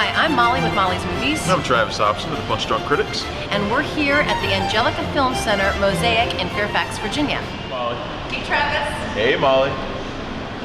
Hi, I'm Molly with Molly's Movies. I'm Travis Hopson with a bunch of Drunk Critics. And we're here at the Angelika Film Center, Mosaic in Fairfax, Virginia. Molly. Hey, Travis. Hey, Molly.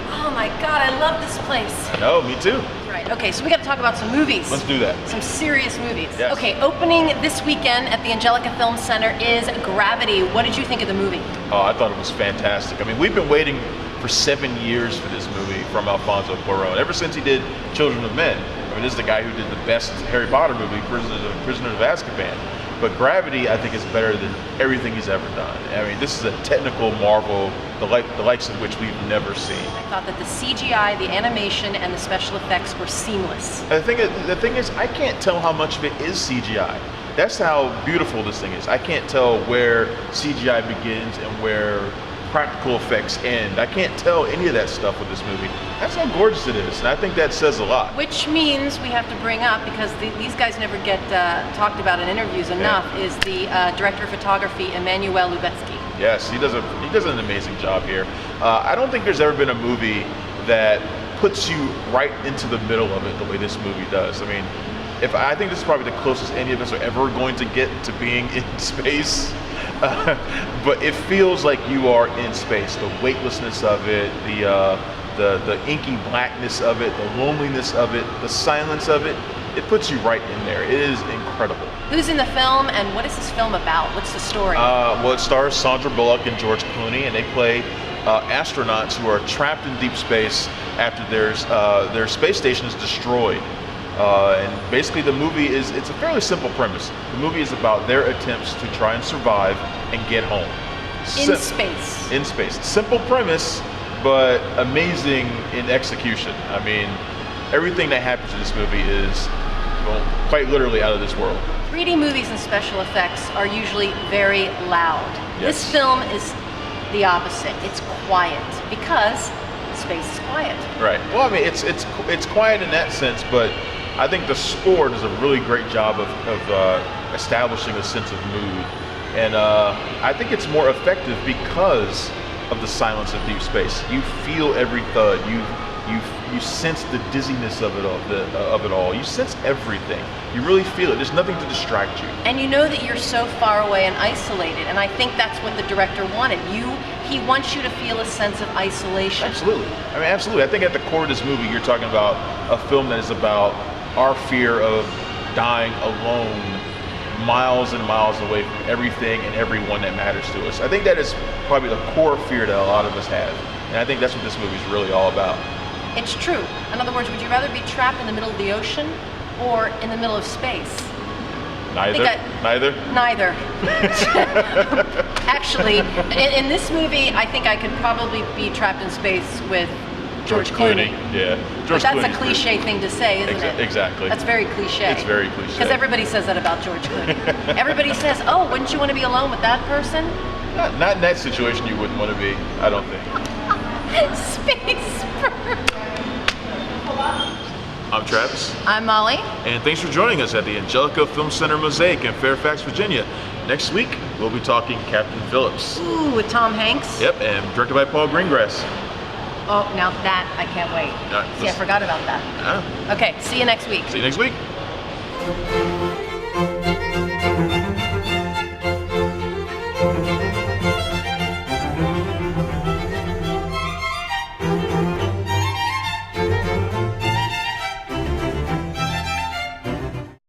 Oh my God, I love this place. I know, me too. Right, okay, so we got to talk about some movies. Let's do that. Some serious movies. Yes. Okay, opening this weekend at the Angelika Film Center is Gravity. What did you think of the movie? Oh, I thought it was fantastic. I mean, we've been waiting for 7 years for this movie from Alfonso Cuarón, ever since he did Children of Men. I mean, this is the guy who did the best Harry Potter movie, Prisoners of Azkaban. But Gravity, I think, is better than everything he's ever done. I mean, this is a technical marvel, the likes of which we've never seen. I thought that the CGI, the animation, and the special effects were seamless. The thing is, I can't tell how much of it is CGI. That's how beautiful this thing is. I can't tell where CGI begins and where practical effects end. I can't tell any of that stuff with this movie. That's how gorgeous it is, and I think that says a lot. Which means we have to bring up, because these guys never get talked about in interviews enough, is the director of photography, Emmanuel Lubezki. Yes, he does an amazing job here. I don't think there's ever been a movie that puts you right into the middle of it the way this movie does. I mean, I think this is probably the closest any of us are ever going to get to being in space. But it feels like you are in space. The weightlessness of it, the inky blackness of it, the loneliness of it, the silence of it, it puts you right in there. It is incredible. Who's in the film, and what is this film about? What's the story? Well, it stars Sandra Bullock and George Clooney, and they play astronauts who are trapped in deep space after their space station is destroyed. And basically the movie it's a fairly simple premise. The movie is about their attempts to try and survive and get home. Space. In space. Simple premise, but amazing in execution. I mean, everything that happens in this movie is, well, quite literally out of this world. 3D movies and special effects are usually very loud. Yes. This film is the opposite. It's quiet, because space is quiet. Right. Well, I mean, it's quiet in that sense, but I think the score does a really great job of establishing a sense of mood, and I think it's more effective because of the silence of deep space. You feel every thud. You sense the dizziness of it all. You sense everything. You really feel it. There's nothing to distract you. And you know that you're so far away and isolated, and I think that's what the director wanted. He wants you to feel a sense of isolation. Absolutely. I mean, absolutely. I think at the core of this movie, you're talking about a film that is about our fear of dying alone, miles and miles away from everything and everyone that matters to us. I think that is probably the core fear that a lot of us have, and I think that's what this movie is really all about. It's true. In other words, would you rather be trapped in the middle of the ocean or in the middle of space? Neither. Neither. Actually, in this movie, I think I could probably be trapped in space with George Clooney. Yeah. But that's a cliche thing to say, isn't it? Exactly. That's very cliche. It's very cliche. Because everybody says that about George Clooney. Everybody says, oh, wouldn't you want to be alone with that person? Not in that situation you wouldn't want to be, I don't think. Space first. I'm Travis. I'm Molly. And thanks for joining us at the Angelika Film Center Mosaic in Fairfax, Virginia. Next week, we'll be talking Captain Phillips. Ooh, with Tom Hanks. Yep, and directed by Paul Greengrass. Oh, now that I can't wait. See, I forgot about that. Okay, see you next week. See you next week.